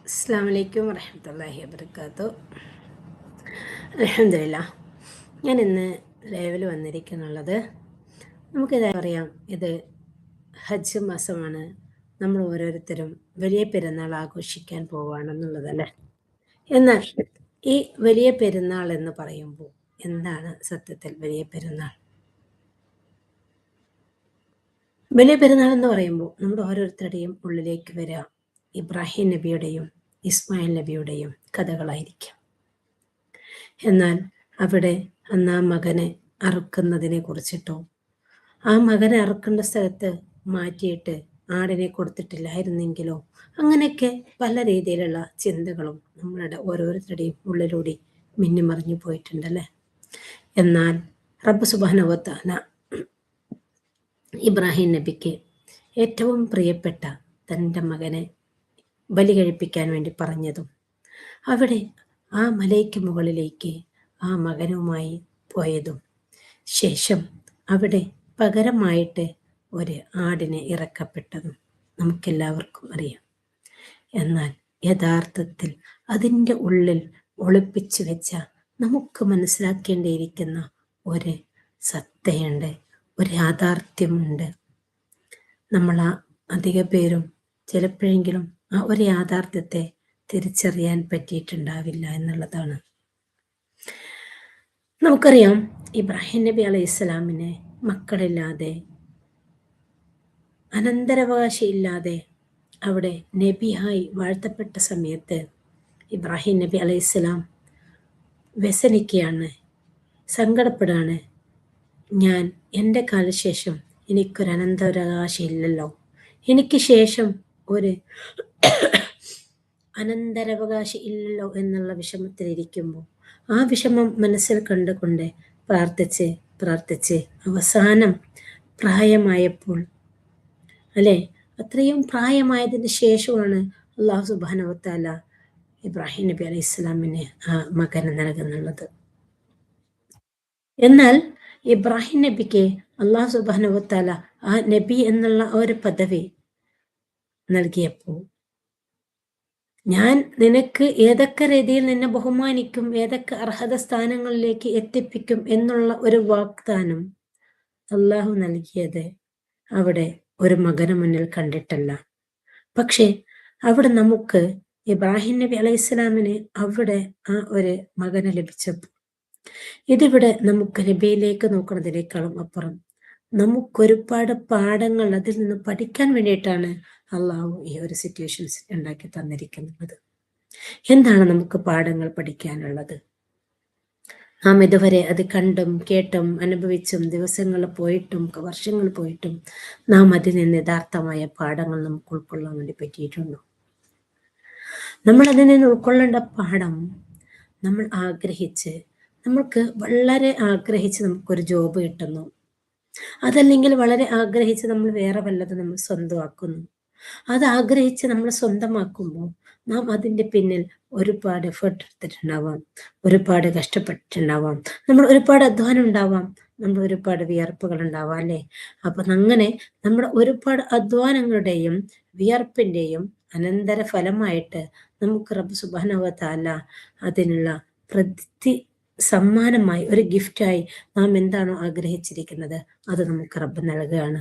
അസ്സലാമു അലൈക്കും വറഹ്മത്തുള്ളാഹി വബറകാതുഹു. അൽഹംദുലില്ലാഹ്. ഞാൻ ഇന്ന് ലൈവിൽ വന്നിരിക്കുന്നുള്ളത്, നമുക്കിത് അറിയാം, ഇത് ഹജ്ജ് മാസമാണ്. നമ്മൾ ഓരോരുത്തരും വലിയ പെരുന്നാൾ ആഘോഷിക്കാൻ പോവുകയാണെന്നുള്ളതല്ലേ. എന്നാൽ ഈ വലിയ പെരുന്നാൾ എന്ന് പറയുമ്പോൾ എന്താണ് സത്യത്തിൽ വലിയ പെരുന്നാൾ? വലിയ പെരുന്നാൾ എന്ന് പറയുമ്പോൾ നമ്മുടെ ഓരോരുത്തരുടെയും ഉള്ളിലേക്ക് വരിക ഇബ്രാഹിം നബിയുടെയും ഇസ്മായിൽ നബിയുടെയും കഥകളായിരിക്കും. എന്നാൽ അവിടെ അന്ന് ആ മകനെ അറുക്കുന്നതിനെ കുറിച്ചിട്ടോ, ആ മകനെ അറുക്കേണ്ട സ്ഥലത്ത് മാറ്റിയിട്ട് ആടിനെ കൊടുത്തിട്ടില്ലായിരുന്നെങ്കിലോ, അങ്ങനെയൊക്കെ പല രീതിയിലുള്ള ചിന്തകളും നമ്മളുടെ ഓരോരുത്തരുടെയും ഉള്ളിലൂടെ മിന്നിമറിഞ്ഞു പോയിട്ടുണ്ടല്ലേ. എന്നാൽ റബ്ബ് സുബ്ഹാനഹു വ തആല ഇബ്രാഹിം നബിക്ക് ഏറ്റവും പ്രിയപ്പെട്ട തൻ്റെ മകനെ ബലി കഴിപ്പിക്കാൻ വേണ്ടി പറഞ്ഞതും, അവിടെ ആ മലയ്ക്ക് മുകളിലേക്ക് ആ മകനുമായി പോയതും, ശേഷം അവിടെ പകരമായിട്ട് ഒരു ആടിനെ ഇറക്കപ്പെട്ടതും നമുക്കെല്ലാവർക്കും അറിയാം. എന്നാൽ യഥാർത്ഥത്തിൽ അതിൻ്റെ ഉള്ളിൽ ഒളിപ്പിച്ചു വെച്ച, നമുക്ക് മനസ്സിലാക്കേണ്ടിയിരിക്കുന്ന ഒരു സത്തയുണ്ട്, ഒരു യാഥാർത്ഥ്യമുണ്ട്. നമ്മൾ അധിക പേരും ചിലപ്പോഴെങ്കിലും ആ ഒരു യാഥാർത്ഥ്യത്തെ തിരിച്ചറിയാൻ പറ്റിയിട്ടുണ്ടാവില്ല എന്നുള്ളതാണ്. നമുക്കറിയാം, ഇബ്രാഹിം നബി അലൈഹി സ്വലാമിന് മക്കളില്ലാതെ, അനന്തരാവകാശി ഇല്ലാതെ അവിടെ നബിയായി വാഴ്ത്തപ്പെട്ട സമയത്ത് ഇബ്രാഹിം നബി അലൈഹി സ്വലാം വ്യസനിക്കുകയാണ്, സങ്കടപ്പെടുകയാണ്. ഞാൻ എൻ്റെ കാലശേഷം എനിക്കൊരു അനന്തരാവകാശി ഇല്ലല്ലോ, എനിക്ക് ശേഷം ഒരു അനന്തരാവകാശി ഇല്ലല്ലോ എന്നുള്ള വിഷമത്തിലിരിക്കുമ്പോൾ, ആ വിഷമം മനസ്സിൽ കണ്ടുകൊണ്ട് പ്രാർത്ഥിച്ച് അവസാനം പ്രായമായപ്പോൾ, അല്ലേ, അത്രയും പ്രായമായതിന് ശേഷമാണ് അല്ലാഹു സുബ്ഹാനഹു വ തആല ഇബ്രാഹിം നബി അലൈഹി സ്വലാമിന് ആ മകനെ നൽകുന്നുള്ളത്. എന്നാൽ ഇബ്രാഹിം നബിക്ക് അല്ലാഹു സുബ്ഹാനഹു വ തആല ആ നബി എന്നുള്ള ഒരു പദവി നൽകിയപ്പോൾ, ഞാൻ നിനക്ക് ഏതൊക്കെ രീതിയിൽ നിന്നെ ബഹുമാനിക്കും, ഏതൊക്കെ അർഹത സ്ഥാനങ്ങളിലേക്ക് എത്തിപ്പിക്കും എന്നുള്ള ഒരു വാഗ്ദാനം അള്ളാഹു നൽകിയത് അവിടെ ഒരു മകന് മുന്നിൽ കണ്ടിട്ടല്ല. പക്ഷേ അവിടെ നമുക്ക് ഇബ്രാഹിം നബി അലൈഹി സ്വലാമിന് അവിടെ ആ ഒരു മകനെ ലഭിച്ചപ്പോൾ, ഇതിവിടെ നമുക്ക് നബിയിലേക്ക് നോക്കുന്നതിനേക്കാളും അപ്പുറം നമുക്കൊരുപാട് പാഠങ്ങൾ അതിൽ നിന്ന് പഠിക്കാൻ വേണ്ടിയിട്ടാണ് അള്ളാഹു ഈ ഒരു സിറ്റുവേഷൻസ് ഉണ്ടാക്കി തന്നിരിക്കുന്നത്. എന്താണ് നമുക്ക് പാഠങ്ങൾ പഠിക്കാനുള്ളത്? നാം ഇതുവരെ അത് കണ്ടും കേട്ടും അനുഭവിച്ചും ദിവസങ്ങൾ പോയിട്ടും വർഷങ്ങൾ പോയിട്ടും നാം അതിൽ നിന്ന് യഥാർത്ഥമായ പാഠങ്ങൾ നമുക്ക് ഉൾക്കൊള്ളാൻ വേണ്ടി പറ്റിയിട്ടുണ്ടോ? നമ്മൾ അതിൽ നിന്ന് ഉൾക്കൊള്ളേണ്ട പാഠം, നമ്മൾ നമ്മൾക്ക് വളരെ ആഗ്രഹിച്ച് നമുക്കൊരു ജോബ് കിട്ടുന്നു, അതല്ലെങ്കിൽ വളരെ ആഗ്രഹിച്ച് നമ്മൾ വേറെ വല്ലതും നമ്മൾ സ്വന്തമാക്കുന്നു. അത് ആഗ്രഹിച്ച് നമ്മൾ സ്വന്തമാക്കുമ്പോൾ നാം അതിൻ്റെ പിന്നിൽ ഒരുപാട് എഫേർട്ട് എടുത്തിട്ടുണ്ടാവാം, ഒരുപാട് കഷ്ടപ്പെട്ടിട്ടുണ്ടാവാം, നമ്മൾ ഒരുപാട് അധ്വാനം ഉണ്ടാവാം, നമ്മൾ ഒരുപാട് വിയർപ്പുകൾ ഉണ്ടാവാം, അല്ലേ? അപ്പം അങ്ങനെ നമ്മുടെ ഒരുപാട് അധ്വാനങ്ങളുടെയും വിയർപ്പിൻ്റെയും അനന്തര ഫലമായിട്ട് നമുക്ക് റബ്ബ് സുബ്ഹാനഹു വ തആല അതിനുള്ള സമ്മാനമായി, ഒരു ഗിഫ്റ്റായി നാം എന്താണോ ആഗ്രഹിച്ചിരിക്കുന്നത് അത് നമുക്ക് റബ്ബ് നൽകുകയാണ്.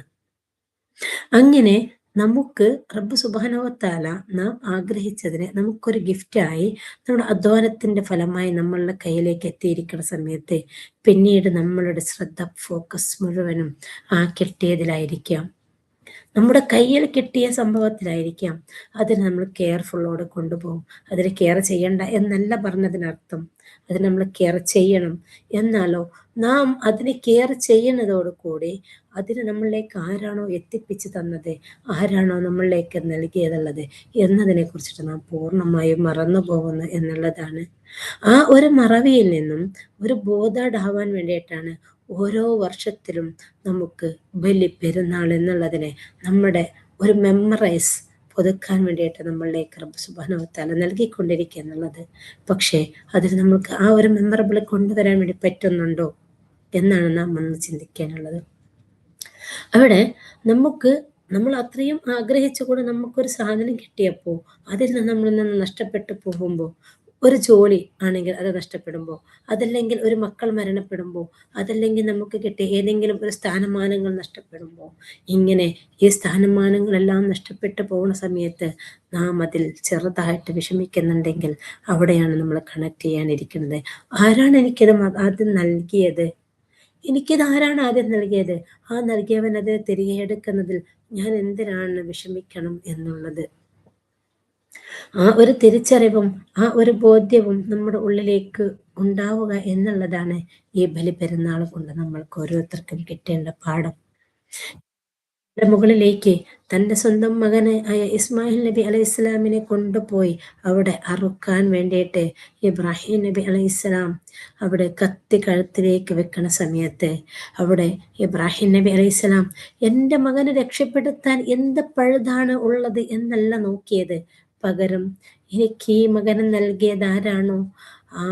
അങ്ങനെ നമുക്ക് റബ്ബ് സുബ്ഹാനഹു വ തആല നാം ആഗ്രഹിച്ചതിനെ നമുക്കൊരു ഗിഫ്റ്റായി, നമ്മുടെ അധ്വാനത്തിന്റെ ഫലമായി നമ്മളുടെ കയ്യിലേക്ക് എത്തിയിരിക്കുന്ന സമയത്ത് പിന്നീട് നമ്മളുടെ ശ്രദ്ധ, ഫോക്കസ് മുഴുവനും ആ കിട്ടിയതിലായിരിക്കാം, നമ്മുടെ കയ്യിൽ കിട്ടിയ സംഭവത്തിലായിരിക്കാം. അതിന് നമ്മൾ കെയർഫുള്ളോടെ കൊണ്ടുപോകും. അതിന് കെയർ ചെയ്യണ്ട എന്നല്ല പറഞ്ഞതിനർത്ഥം, അതിന് നമ്മൾ കെയർ ചെയ്യണം. എന്നാലോ നാം അതിനെ കെയർ ചെയ്യുന്നതോടുകൂടി അതിന് നമ്മളിലേക്ക് ആരാണോ എത്തിപ്പിച്ച് തന്നത്, ആരാണോ നമ്മളിലേക്ക് നൽകിയതുള്ളത് എന്നതിനെ കുറിച്ചിട്ട് നാം പൂർണ്ണമായും മറന്നു പോകുന്നു എന്നുള്ളതാണ്. ആ ഒരു മറവിയിൽ നിന്നും ഒരു ബോധേഡാവാൻ വേണ്ടിയിട്ടാണ് ഓരോ വർഷത്തിലും നമുക്ക് ബലി പെരുന്നാൾ എന്നുള്ളതിനെ നമ്മുടെ ഒരു മെമ്മറൈസ് പുതുക്കാൻ വേണ്ടിയിട്ട് നമ്മളിലേക്ക് റബ്ബ് സുബ്ഹാനഹു വ തആല നൽകിക്കൊണ്ടിരിക്കുക എന്നുള്ളത്. പക്ഷേ അതിന് നമുക്ക് ആ ഒരു മെമ്മറബിൾ കൊണ്ടുവരാൻ വേണ്ടി പറ്റുന്നുണ്ടോ എന്നാണ് നാം ഒന്ന് ചിന്തിക്കാനുള്ളത്. അവിടെ നമുക്ക് നമ്മൾ അത്രയും ആഗ്രഹിച്ചുകൊണ്ട് നമുക്കൊരു സാധനം കിട്ടിയപ്പോൾ അതിൽ നിന്ന് നമ്മളിൽ നിന്ന് നഷ്ടപ്പെട്ടു പോകുമ്പോൾ, ഒരു ജോലി ആണെങ്കിൽ അത് നഷ്ടപ്പെടുമ്പോൾ, അതല്ലെങ്കിൽ ഒരു മക്കൾ മരണപ്പെടുമ്പോൾ, അതല്ലെങ്കിൽ നമുക്ക് കിട്ടിയ ഏതെങ്കിലും ഒരു സ്ഥാനമാനങ്ങൾ നഷ്ടപ്പെടുമ്പോൾ, ഇങ്ങനെ ഈ സ്ഥാനമാനങ്ങളെല്ലാം നഷ്ടപ്പെട്ടു പോകുന്ന സമയത്ത് നാം അതിൽ ചെറുതായിട്ട് വിഷമിക്കുന്നുണ്ടെങ്കിൽ അവിടെയാണ് നമ്മൾ കണക്ട് ചെയ്യാനിരിക്കുന്നത്. ആരാണ് എനിക്കത് ആദ്യം നൽകിയത്? എനിക്കിത് ആരാണ് ആദ്യം നൽകിയത്? ആ നൽകിയവൻ അത് തിരികെ എടുക്കുന്നതിൽ ഞാൻ എന്തിനാണ് വിഷമിക്കണം എന്നുള്ളത്. ആ ഒരു തിരിച്ചറിവും ആ ഒരു ബോധ്യവും നമ്മുടെ ഉള്ളിലേക്ക് ഉണ്ടാവുക എന്നുള്ളതാണ് ഈ ബലിപെരുന്നാൾ കൊണ്ട് നമ്മൾക്ക് ഓരോരുത്തർക്കും കിട്ടേണ്ട പാഠം. മുകളിലേക്ക് തൻ്റെ സ്വന്തം മകന് ആയ ഇസ്മായിൽ നബി അലൈഹി ഇസ്ലാമിനെ കൊണ്ടുപോയി അവിടെ അറുക്കാൻ വേണ്ടിയിട്ട് ഇബ്രാഹിം നബി അലൈഹി ഇസ്ലാം അവിടെ കത്തി കഴുത്തിലേക്ക് വെക്കണ സമയത്ത് അവിടെ ഇബ്രാഹിം നബി അലൈഹി ഇസ്ലാം എൻ്റെ മകനെ രക്ഷപ്പെടുത്താൻ എന്ത് പഴുതാണ് ഉള്ളത് എന്നല്ല നോക്കിയത്, പകരം എനിക്ക് ഈ മകനെ നൽകിയത് ആരാണോ ആ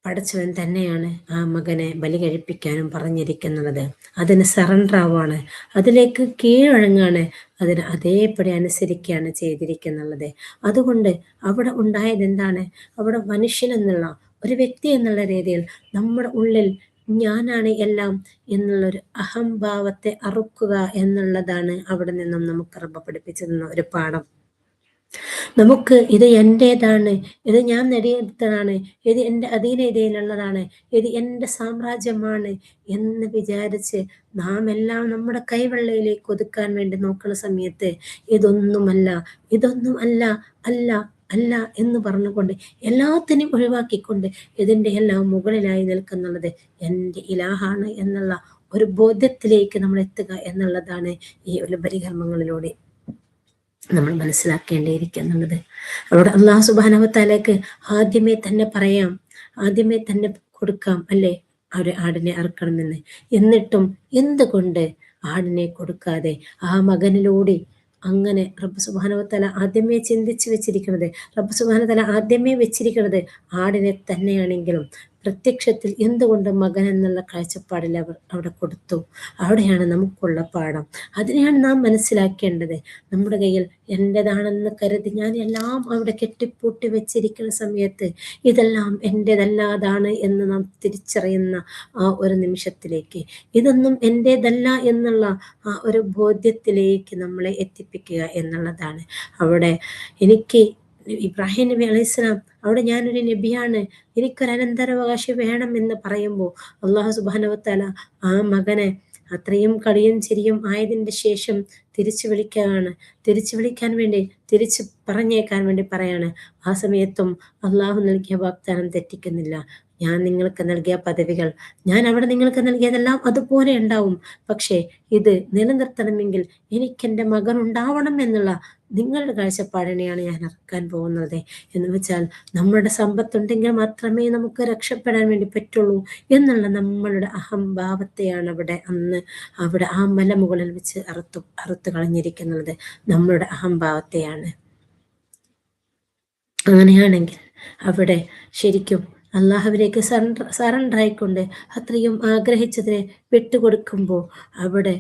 പടച്ചവൻ തന്നെയാണ് ആ മകനെ ബലി കഴിപ്പിക്കാനും പറഞ്ഞിരിക്കുന്നത്. അതിന് സറണ്ടർ ആവാണ്, അതിലേക്ക് കീഴടങ്ങാണ്, അതിന് അതേപടി അനുസരിക്കുകയാണ് ചെയ്തിരിക്കുന്നുള്ളത്. അതുകൊണ്ട് അവിടെ ഉണ്ടായത് എന്താണ്? അവിടെ മനുഷ്യൻ എന്നുള്ള ഒരു വ്യക്തി എന്നുള്ള രീതിയിൽ നമ്മുടെ ഉള്ളിൽ ഞാനാണ് എല്ലാം എന്നുള്ളൊരു അഹംഭാവത്തെ അറുക്കുക എന്നുള്ളതാണ് അവിടെ നിന്നും നമുക്ക് റബ്ബ് പഠിപ്പിച്ചു തന്ന ഒരു പാഠം. നമുക്ക് ഇത് എൻ്റേതാണ്, ഇത് ഞാൻ നേടിയെടുത്തതാണ്, ഇത് എൻ്റെ അധീനതയിലുള്ളതാണ്, ഇത് എൻ്റെ സാമ്രാജ്യമാണ് എന്ന് വിചാരിച്ച് നാം എല്ലാം നമ്മുടെ കൈവെള്ളയിലേക്ക് ഒതുക്കാൻ വേണ്ടി നോക്കുന്ന സമയത്ത് ഇതൊന്നുമല്ല, ഇതൊന്നും അല്ല, അല്ല, അല്ല എന്ന് പറഞ്ഞുകൊണ്ട് എല്ലാത്തിനെയും ഒഴിവാക്കിക്കൊണ്ട് ഇതിൻ്റെ എല്ലാം മുകളിലായി നിൽക്കുന്നുള്ളത് എൻ്റെ ഇലാഹാണ് എന്നുള്ള ഒരു ബോധ്യത്തിലേക്ക് നമ്മൾ എത്തുക എന്നുള്ളതാണ് ഈ ഒരു ബലികർമ്മങ്ങളിലൂടെ നമ്മൾ മനസ്സിലാക്കേണ്ടിയിരിക്കുന്നുള്ളത്. അവിടെ അള്ളാഹു സുബ്ഹാനഹു വ തആലക്ക് ആദ്യമേ തന്നെ പറയാം, ആദ്യമേ തന്നെ കൊടുക്കാം അല്ലേ ഒരു ആടിനെ അറുക്കണമെന്ന്. എന്നിട്ടും എന്തുകൊണ്ട് ആടിനെ കൊടുക്കാതെ ആ മകനിലൂടെ അങ്ങനെ റബ്ബ് സുബ്ഹാനഹു വ തആല ആദ്യമേ ചിന്തിച്ച് വെച്ചിരിക്കുന്നത്, റബ്ബ് സുബ്ഹാനഹു വ തആല ആദ്യമേ വെച്ചിരിക്കുന്നത് ആടിനെ തന്നെയാണെങ്കിലും പ്രത്യക്ഷത്തിൽ എന്തുകൊണ്ട് മകൻ എന്നുള്ള കാഴ്ചപ്പാടിൽ അവർ അവിടെ കൊടുത്തു? അവിടെയാണ് നമുക്കുള്ള പാഠം. അതിനെയാണ് നാം മനസ്സിലാക്കേണ്ടത്. നമ്മുടെ കയ്യിൽ എൻ്റെതാണെന്ന് കരുതി ഞാൻ എല്ലാം അവിടെ കെട്ടിപ്പൂട്ടി വെച്ചിരിക്കുന്ന സമയത്ത് ഇതെല്ലാം എൻ്റെതല്ലാതാണ് എന്ന് നാം തിരിച്ചറിയുന്ന ആ ഒരു നിമിഷത്തിലേക്ക്, ഇതൊന്നും എൻ്റേതല്ല എന്നുള്ള ആ ഒരു ബോധ്യത്തിലേക്ക് നമ്മളെ എത്തിപ്പിക്കുക എന്നുള്ളതാണ്. അവിടെ എനിക്ക് ഇബ്രാഹിം നബി അലൈഹി സ്വലാം അവിടെ ഞാനൊരു നബിയാണ്, എനിക്കൊരു അനന്തരാവകാശി വേണം എന്ന് പറയുമ്പോൾ അള്ളാഹു സുബ്ഹാനഹു വ തആല ആ മകനെ അത്രയും കളിയും ചിരിയും ആയതിൻ്റെ ശേഷം തിരിച്ചു വിളിക്കാൻ വേണ്ടി തിരിച്ചു പറഞ്ഞേക്കാൻ വേണ്ടി പറയാണ്. ആ സമയത്തും അള്ളാഹു നൽകിയ വാഗ്ദാനം തെറ്റിക്കുന്നില്ല. ഞാൻ നിങ്ങൾക്ക് നൽകിയ പദവികൾ, ഞാൻ അവിടെ നിങ്ങൾക്ക് നൽകിയതെല്ലാം അതുപോലെ ഉണ്ടാവും. പക്ഷേ ഇത് നിലനിർത്തണമെങ്കിൽ എനിക്കെൻ്റെ മകൻ ഉണ്ടാവണം എന്നുള്ള നിങ്ങളുടെ കാഴ്ചപ്പാടിനെയാണ് ഞാൻ ഇറക്കാൻ പോകുന്നത്. എന്ന് വെച്ചാൽ നമ്മളുടെ സമ്പത്തുണ്ടെങ്കിൽ മാത്രമേ നമുക്ക് രക്ഷപ്പെടാൻ വേണ്ടി പറ്റുള്ളൂ എന്നുള്ള നമ്മളുടെ അഹംഭാവത്തെയാണ് അവിടെ ആ മലമുകളിൽ വെച്ച് അറുത്തു കളഞ്ഞിരിക്കുന്നത്. നമ്മളുടെ അഹംഭാവത്തെയാണ്. അങ്ങനെയാണെങ്കിൽ അവിടെ ശരിക്കും അള്ളാഹുവിലേക്ക് സറണ്ടർ ആയിക്കൊണ്ട് അത്രയും ആഗ്രഹിച്ചതിനെ വിട്ടുകൊടുക്കുമ്പോൾ അവിടെ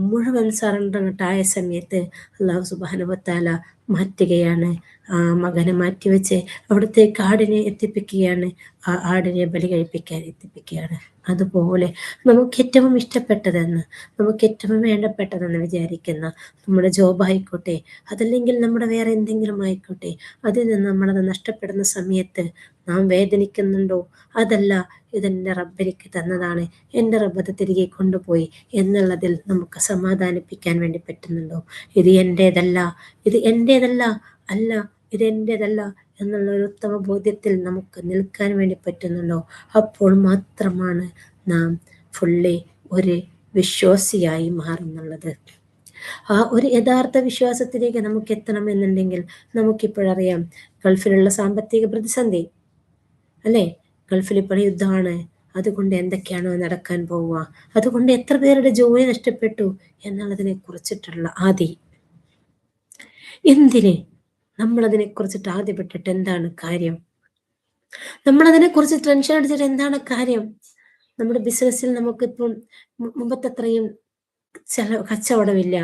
മുഴുവൻ സറണ്ടറായ സമയത്ത് അള്ളാഹു സുബ്ഹാനഹു വ തആല മാറ്റുകയാണ്. ആ മകനെ മാറ്റിവെച്ച് അവിടത്തേക്ക് ആടിനെ എത്തിപ്പിക്കുകയാണ്, ആ ആടിനെ ബലി കഴിപ്പിക്കാൻ എത്തിപ്പിക്കുകയാണ്. അതുപോലെ നമുക്ക് ഏറ്റവും ഇഷ്ടപ്പെട്ടതെന്ന്, നമുക്ക് ഏറ്റവും വേണ്ടപ്പെട്ടതെന്ന് വിചാരിക്കുന്ന നമ്മുടെ ജോബായിക്കോട്ടെ, അതല്ലെങ്കിൽ നമ്മുടെ വേറെ എന്തെങ്കിലും ആയിക്കോട്ടെ, അതിൽ നിന്ന് നമ്മളത് നഷ്ടപ്പെടുന്ന സമയത്ത് നാം വേദനിക്കുന്നുണ്ടോ? അതല്ല, ഇതെൻ്റെ റബ്ബെനിക്ക് തന്നതാണ്, എൻ്റെ റബ്ബ് അത് തിരികെ കൊണ്ടുപോയി എന്നുള്ളതിൽ നമുക്ക് സമാധാനിപ്പിക്കാൻ വേണ്ടി പറ്റുന്നുണ്ടോ? ഇത് എൻ്റേതല്ല, അല്ല ഇത് എൻ്റേതല്ല എന്നുള്ള ഒരു ഉത്തമ ബോധ്യത്തിൽ നമുക്ക് നിൽക്കാൻ വേണ്ടി പറ്റുന്നുണ്ടോ? അപ്പോൾ മാത്രമാണ് നാം ഫുള്ളി ഒരു വിശ്വാസിയായി മാറുന്നുള്ളത്. ആ ഒരു യഥാർത്ഥ വിശ്വാസത്തിലേക്ക് നമുക്ക് എത്തണമെന്നുണ്ടെങ്കിൽ നമുക്കിപ്പോഴറിയാം ഗൾഫിലുള്ള സാമ്പത്തിക പ്രതിസന്ധി അല്ലേ, ഗൾഫിൽ ഇപ്പോൾ യുദ്ധമാണ്, അതുകൊണ്ട് എന്തൊക്കെയാണോ നടക്കാൻ പോവുക, അതുകൊണ്ട് എത്ര പേരുടെ ജോലി നഷ്ടപ്പെട്ടു എന്നുള്ളതിനെ കുറിച്ചിട്ടുള്ള എന്തിന് നമ്മളതിനെ കുറിച്ചിട്ട് ആദ്യപ്പെട്ടിട്ട് എന്താണ് കാര്യം? നമ്മളതിനെ കുറിച്ച് ടെൻഷൻ അടിച്ചിട്ട് എന്താണ് കാര്യം? നമ്മുടെ ബിസിനസ്സിൽ നമുക്കിപ്പം മുമ്പത്തത്രയും കച്ചവടമില്ല,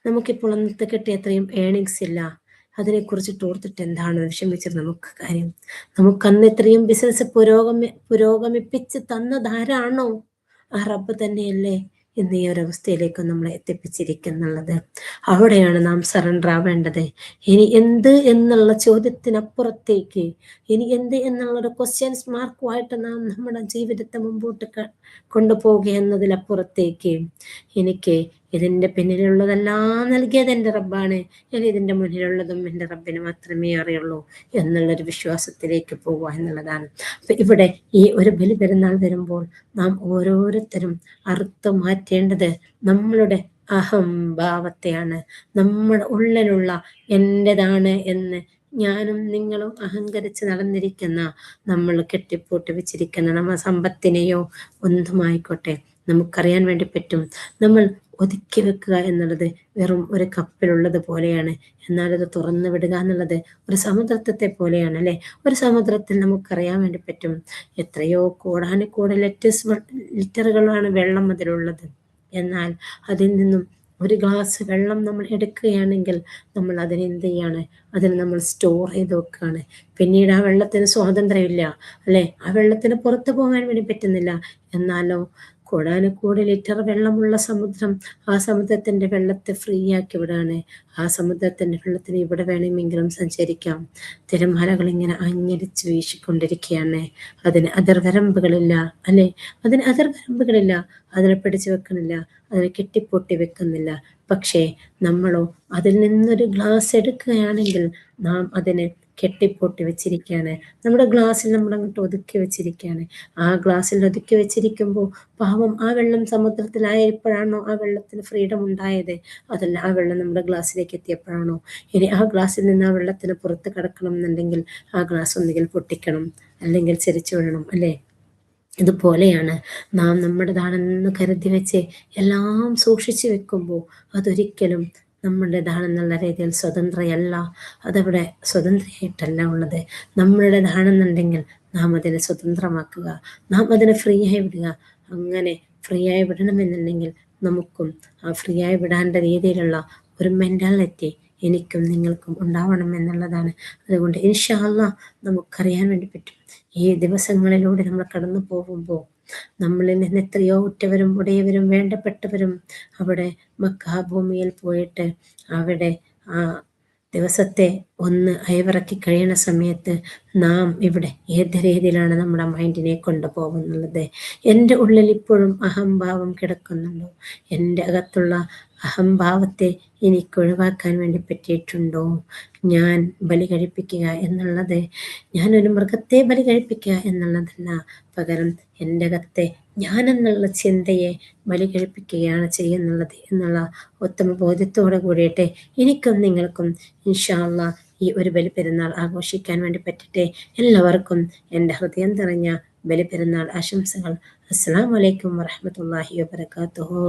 നമുക്കിപ്പോൾ അന്നത്തെ കിട്ടിയ അത്രയും ഏണിങ്സ് ഇല്ല, അതിനെക്കുറിച്ചിട്ട് ഓർത്തിട്ട് എന്താണ് വിഷമിച്ചത് നമുക്ക് കാര്യം? നമുക്കന്ന് ഇത്രയും ബിസിനസ് പുരോഗമിപ്പിച്ച് തന്നതാരാണോ? ആ റബ്ബ് തന്നെയല്ലേ ഇന്ന് ഈ ഒരവസ്ഥയിലേക്ക് നമ്മളെ എത്തിപ്പിച്ചിരിക്കുന്നുള്ളത്. അവിടെയാണ് നാം സറണ്ടർ ആവേണ്ടത്. ഇനി എന്ത് എന്നുള്ള ചോദ്യത്തിനപ്പുറത്തേക്ക്, ഇനി എന്ത് എന്നുള്ളൊരു ക്വസ്റ്റ്യൻസ് മാർക്കുമായിട്ട് നാം നമ്മുടെ ജീവിതത്തെ മുമ്പോട്ട് കൊണ്ടുപോവുക എന്നതിലപ്പുറത്തേക്ക്, എനിക്ക് ഇതിൻ്റെ പിന്നിലുള്ളതെല്ലാം നൽകിയത് എൻ്റെ റബ്ബാണ്, ഇനി ഇതിൻ്റെ മുന്നിലുള്ളതും എൻ്റെ റബ്ബിന് മാത്രമേ അറിയുള്ളൂ എന്നുള്ളൊരു വിശ്വാസത്തിലേക്ക് പോവുക എന്നുള്ളതാണ്. അപ്പൊ ഇവിടെ ഈ ഒരു ബലി പെരുന്നാൾ വരുമ്പോൾ നാം ഓരോരുത്തരും അറുത്ത് മാറ്റേണ്ടത് നമ്മളുടെ അഹംഭാവത്തെയാണ്. നമ്മുടെ ഉള്ളിലുള്ള എൻ്റെതാണ് എന്ന് ഞാനും നിങ്ങളും അഹങ്കരിച്ച് നടന്നിരിക്കുന്ന, നമ്മൾ കെട്ടിപ്പൂട്ടി വെച്ചിരിക്കുന്ന നമ്മുടെ സമ്പത്തിനെയോ ഒന്നുമായിക്കോട്ടെ, നമുക്കറിയാൻ വേണ്ടി പറ്റും നമ്മൾ ഒതുക്കി വെക്കുക എന്നുള്ളത് വെറും ഒരു കപ്പിലുള്ളത് പോലെയാണ്. എന്നാൽ അത് തുറന്നു വിടുക എന്നുള്ളത് ഒരു സമുദ്രത്തെ പോലെയാണ് അല്ലെ. ഒരു സമുദ്രത്തിൽ നമുക്കറിയാൻ വേണ്ടി പറ്റും എത്രയോ കോടാനുകോടി ലിറ്ററുകളാണ് വെള്ളം അതിലുള്ളത്. എന്നാൽ അതിൽ നിന്നും ഒരു ഗ്ലാസ് വെള്ളം നമ്മൾ എടുക്കുകയാണെങ്കിൽ നമ്മൾ അതിനെന്ത് ചെയ്യാണ്? അതിന് നമ്മൾ സ്റ്റോർ ചെയ്ത് വെക്കുകയാണ്. പിന്നീട് ആ വെള്ളത്തിന് സ്വാതന്ത്ര്യമില്ല അല്ലെ, ആ വെള്ളത്തിന് പുറത്തു പോകാൻ വേണ്ടി പറ്റുന്നില്ല. എന്നാലോ കോടാനുകോടി ലിറ്റർ വെള്ളമുള്ള സമുദ്രം, ആ സമുദ്രത്തിന്റെ വെള്ളത്തെ ഫ്രീ ആക്കി വിടാണ്. ആ സമുദ്രത്തിന്റെ വെള്ളത്തിന് ഇവിടെ വേണമെങ്കിലും സഞ്ചരിക്കാം. തിരമാലകൾ ഇങ്ങനെ അഞ്ഞടിച്ച് വീശിക്കൊണ്ടിരിക്കുകയാണ്. അതിന് അതിർവരമ്പുകളില്ല അല്ലെ, അതിന് അതിർവരമ്പുകളില്ല. അതിനെ പിടിച്ചു വെക്കണില്ല, അതിനെ കെട്ടിപ്പൊട്ടി വെക്കുന്നില്ല. പക്ഷേ നമ്മളോ അതിൽ നിന്നൊരു ഗ്ലാസ് എടുക്കുകയാണെങ്കിൽ നാം അതിനെ കെട്ടിപ്പൊട്ടി വെച്ചിരിക്കുകയാണ്. നമ്മുടെ ഗ്ലാസ്സിൽ നമ്മൾ അങ്ങോട്ട് ഒതുക്കി വെച്ചിരിക്കുകയാണ്. ആ ഗ്ലാസ്സിൽ ഒതുക്കി വെച്ചിരിക്കുമ്പോൾ പാവം ആ വെള്ളം സമുദ്രത്തിലായപ്പോഴാണോ ആ വെള്ളത്തിന് ഫ്രീഡം ഉണ്ടായത്? അതല്ല, ആ വെള്ളം നമ്മുടെ ഗ്ലാസ്സിലേക്ക് എത്തിയപ്പോഴാണോ? ഇനി ആ ഗ്ലാസ്സിൽ നിന്ന് ആ വെള്ളത്തിന് പുറത്ത് കിടക്കണം എന്നുണ്ടെങ്കിൽ ആ ഗ്ലാസ് ഒന്നുകിൽ പൊട്ടിക്കണം, അല്ലെങ്കിൽ ചെരിച്ചു വിടണം അല്ലേ. ഇതുപോലെയാണ് നാം നമ്മുടേതാണെന്ന് കരുതി വെച്ച് എല്ലാം സൂക്ഷിച്ചു വെക്കുമ്പോൾ അതൊരിക്കലും നമ്മുടേതാണെന്നുള്ള രീതിയിൽ സ്വതന്ത്രയല്ല. അതവിടെ സ്വതന്ത്രയായിട്ടല്ല ഉള്ളത്. നമ്മളുടേതാണെന്നുണ്ടെങ്കിൽ നാം അതിനെ സ്വതന്ത്രമാക്കുക, നാം അതിനെ ഫ്രീ ആയി വിടുക. അങ്ങനെ ഫ്രീ ആയി വിടണമെന്നുണ്ടെങ്കിൽ നമുക്കും ആ ഫ്രീ ആയി വിടാണ്ട രീതിയിലുള്ള ഒരു മെൻറ്റാലിറ്റി എനിക്കും നിങ്ങൾക്കും ഉണ്ടാവണം എന്നുള്ളതാണ്. അതുകൊണ്ട് ഇൻഷാ അല്ലാഹ് നമുക്കറിയാൻ വേണ്ടി പറ്റും, ഈ ദിവസങ്ങളിലൂടെ നമ്മൾ കടന്നു പോകുമ്പോൾ നമ്മളിൽ നിന്ന് എത്രയോ ഉറ്റവരും ഉടയവരും വേണ്ടപ്പെട്ടവരും അവിടെ മക്കാഭൂമിയിൽ പോയിട്ട് അവിടെ ആ ദിവസത്തെ ഒന്ന് അയവിറക്കി കഴിയുന്ന സമയത്ത് നാം ഇവിടെ ഏത് രീതിയിലാണ് നമ്മുടെ മൈൻഡിനെ കൊണ്ടുപോകുന്നുള്ളത്? എൻ്റെ ഉള്ളിൽ ഇപ്പോഴും അഹംഭാവം കിടക്കുന്നുണ്ടോ? എൻ്റെ അകത്തുള്ള അഹംഭാവത്തെ എനിക്ക് ഒഴിവാക്കാൻ വേണ്ടി പറ്റിയിട്ടുണ്ടോ? ഞാൻ ബലി കഴിപ്പിക്കുക എന്നുള്ളത് ഞാനൊരു മൃഗത്തെ ബലി കഴിപ്പിക്കുക എന്നുള്ളതല്ല, പകരം എൻ്റെ അകത്തെ ഞാനെന്നുള്ള ചിന്തയെ ബലി കഴിപ്പിക്കുകയാണ് ചെയ്യുന്നുള്ളത് എന്നുള്ള ഉത്തമ ബോധ്യത്തോടെ കൂടിയിട്ട് എനിക്കും നിങ്ങൾക്കും ഇൻഷാ അല്ലാഹ് ഈ ഒരു ബലി പെരുന്നാൾ ആഘോഷിക്കാൻ വേണ്ടി പറ്റട്ടെ. എല്ലാവർക്കും എൻ്റെ ഹൃദയം നിറഞ്ഞ ബലി പെരുന്നാൾ ആശംസകൾ. അസ്സലാമു അലൈക്കും വറഹ്മത്തുള്ളാഹി വബറകാതുഹു.